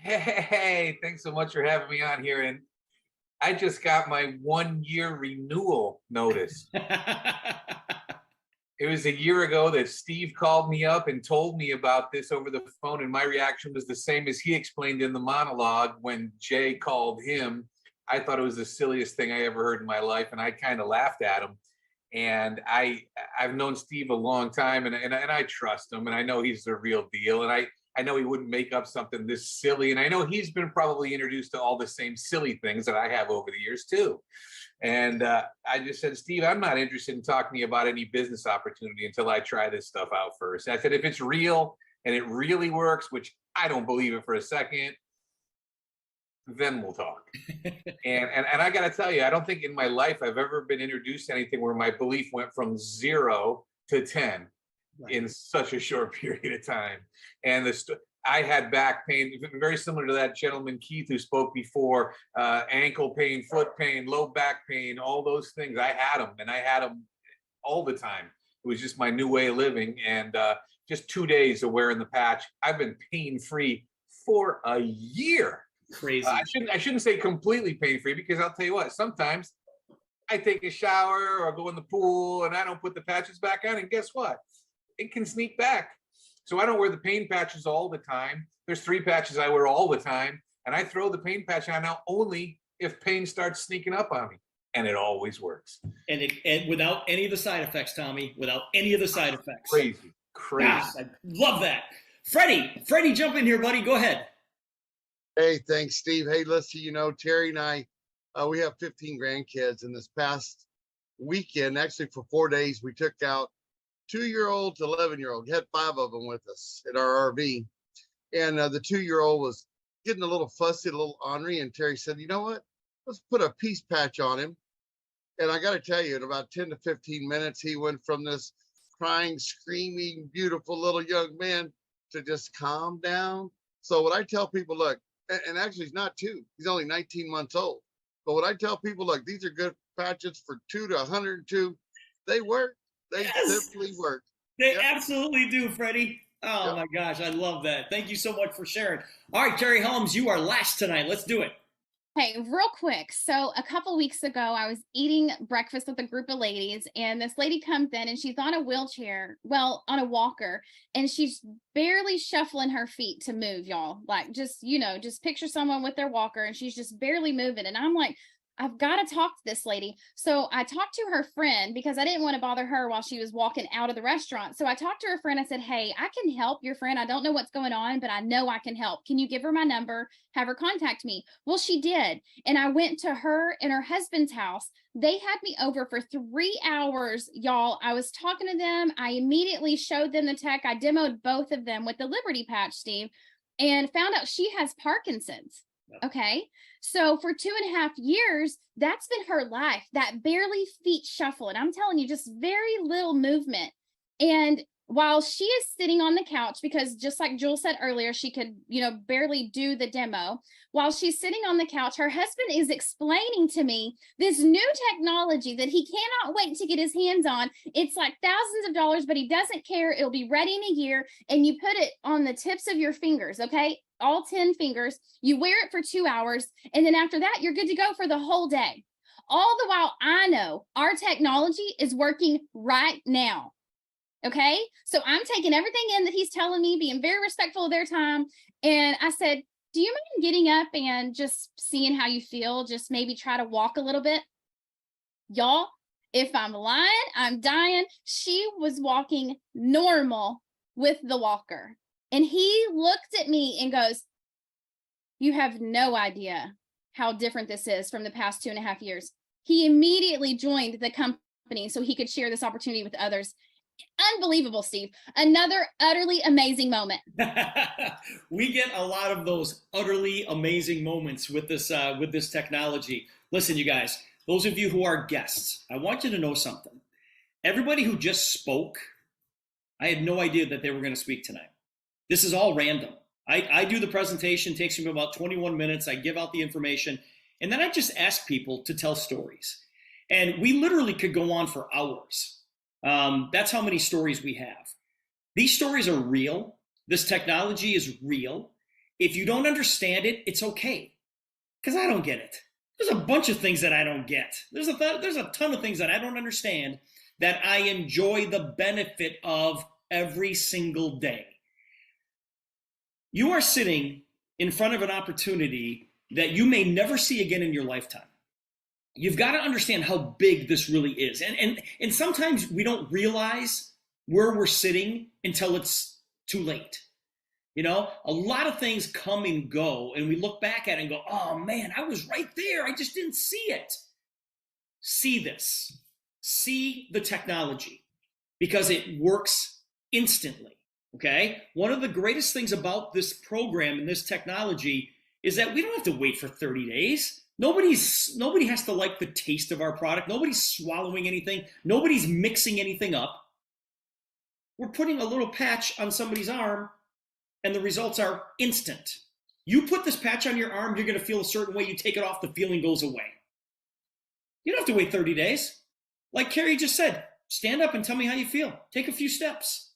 Hey, thanks so much for having me on here. And I just got my 1 year renewal notice. It was a year ago that Steve called me up and told me about this over the phone. And my reaction was the same as he explained in the monologue when Jay called him. I thought it was the silliest thing I ever heard in my life. And I kind of laughed at him. And I've known Steve a long time, and I trust him, and I know he's the real deal, and I know he wouldn't make up something this silly, and I know he's been probably introduced to all the same silly things that I have over the years too. And I just said, Steve, I'm not interested in talking to you about any business opportunity until I try this stuff out first. I said, if it's real and it really works, which I don't believe it for a second, then we'll talk. and I got to tell you, I don't think in my life I've ever been introduced to anything where my belief went from 0 to 10 in such a short period of time. And I had back pain, very similar to that gentleman Keith who spoke before, ankle pain, foot pain, low back pain, all those things. I had them, and I had them all the time. It was just my new way of living. And just 2 days of wearing the patch, I've been pain-free for a year. Crazy. I shouldn't say completely pain-free, because I'll tell you what, sometimes I take a shower or go in the pool and I don't put the patches back on, and guess what? It can sneak back. So I don't wear the pain patches all the time. There's 3 patches I wear all the time, and I throw the pain patch on now only if pain starts sneaking up on me, and it always works. And without any of the side effects, Tommy, without any of the side effects. Crazy. Gosh, I love that. Freddie, jump in here, buddy. Go ahead. Hey, thanks, Steve. Hey, listen, Terry and I, we have 15 grandkids, and this past weekend, actually for 4 days, we took out 2-year-old to 11-year-old. We had 5 of them with us at our RV. And the 2-year-old was getting a little fussy, a little ornery, and Terry said, you know what? Let's put a peace patch on him. And I got to tell you, in about 10 to 15 minutes, he went from this crying, screaming, beautiful little young man to just calm down. So what I tell people, look, and actually he's not 2, he's only 19 months old. But what I tell people, look, these are good patches for 2 to 102. They work. They simply work. They absolutely do, Freddie. Oh my gosh, I love that. Thank you so much for sharing. All right, Terry Holmes, you are last tonight. Let's do it. Hey, real quick. So a couple weeks ago, I was eating breakfast with a group of ladies, and this lady comes in and she's on a wheelchair, on a walker, and she's barely shuffling her feet to move, y'all. Like, just picture someone with their walker and she's just barely moving. And I'm like, I've got to talk to this lady. So I talked to her friend because I didn't want to bother her while she was walking out of the restaurant. So I talked to her friend. I said, hey, I can help your friend. I don't know what's going on, but I know I can help. Can you give her my number? Have her contact me? Well, she did. And I went to her and her husband's house. They had me over for 3 hours, y'all. I was talking to them. I immediately showed them the tech. I demoed both of them with the Liberty patch, Steve, and found out she has Parkinson's. Okay. So for 2.5 years, that's been her life, that barely feet shuffle. And I'm telling you, just very little movement. And while she is sitting on the couch, because just like Jewel said earlier, she could, barely do the demo. While she's sitting on the couch, her husband is explaining to me this new technology that he cannot wait to get his hands on. It's like thousands of dollars, but he doesn't care. It'll be ready in a year. And you put it on the tips of your fingers. Okay. All 10 fingers. You wear it for 2 hours. And then after that, you're good to go for the whole day. All the while, I know our technology is working right now. Okay. So I'm taking everything in that he's telling me, being very respectful of their time. And I said, do you mind getting up and just seeing how you feel? Just maybe try to walk a little bit. Y'all, if I'm lying, I'm dying. She was walking normal with the walker. And he looked at me and goes, you have no idea how different this is from the past 2.5 years. He immediately joined the company so he could share this opportunity with others. Unbelievable, Steve. Another utterly amazing moment. We get a lot of those utterly amazing moments with this technology. Listen, you guys, those of you who are guests, I want you to know something. Everybody who just spoke, I had no idea that they were going to speak tonight. This is all random. I do the presentation, takes me about 21 minutes. I give out the information, and then I just ask people to tell stories. And we literally could go on for hours. That's how many stories we have. These stories are real. This technology is real. If you don't understand it, it's okay, because I don't get it. There's a bunch of things that I don't get. There's a ton of things that I don't understand that I enjoy the benefit of every single day. You are sitting in front of an opportunity that you may never see again in your lifetime. You've got to understand how big this really is. And sometimes we don't realize where we're sitting until it's too late. You know, a lot of things come and go, and we look back at it and go, oh man, I was right there. I just didn't see it. See this. See the technology, because it works instantly. Okay? One of the greatest things about this program and this technology is that we don't have to wait for 30 days. Nobody has to like the taste of our product. Nobody's swallowing anything. Nobody's mixing anything up. We're putting a little patch on somebody's arm, and the results are instant. You put this patch on your arm, you're going to feel a certain way. You take it off, the feeling goes away. You don't have to wait 30 days. Like Carrie just said, stand up and tell me how you feel. Take a few steps.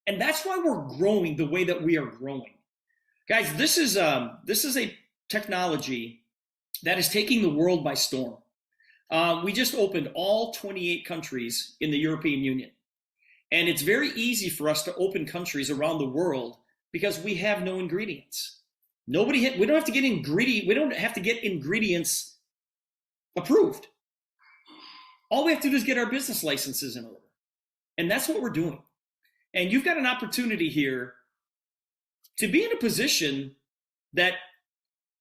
And that's why we're growing the way that we are growing. Guys, this is a technology that is taking the world by storm. We just opened all 28 countries in the European Union. And it's very easy for us to open countries around the world because we have no ingredients. We don't have to get ingredients approved. All we have to do is get our business licenses in order. And that's what we're doing. And you've got an opportunity here to be in a position that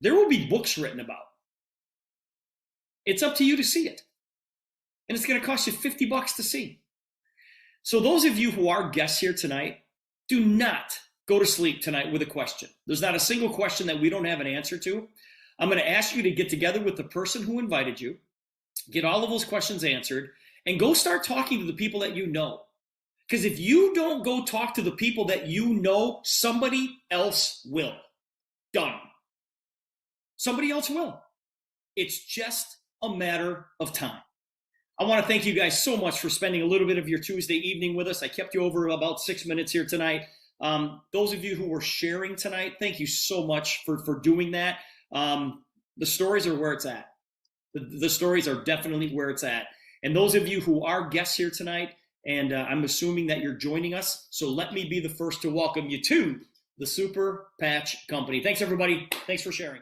there will be books written about. It's up to you to see it. And it's going to cost you $50 to see. So those of you who are guests here tonight, do not go to sleep tonight with a question. There's not a single question that we don't have an answer to. I'm going to ask you to get together with the person who invited you, get all of those questions answered, and go start talking to the people that you know. Because if you don't go talk to the people that you know, somebody else will. Done. Somebody else will. It's just a matter of time. I want to thank you guys so much for spending a little bit of your Tuesday evening with us. I kept you over about 6 minutes here tonight. Those of you who were sharing tonight, thank you so much for doing that. The stories are where it's at. The stories are definitely where it's at. And those of you who are guests here tonight, and I'm assuming that you're joining us, so let me be the first to welcome you to the Super Patch Company. Thanks, everybody. Thanks for sharing.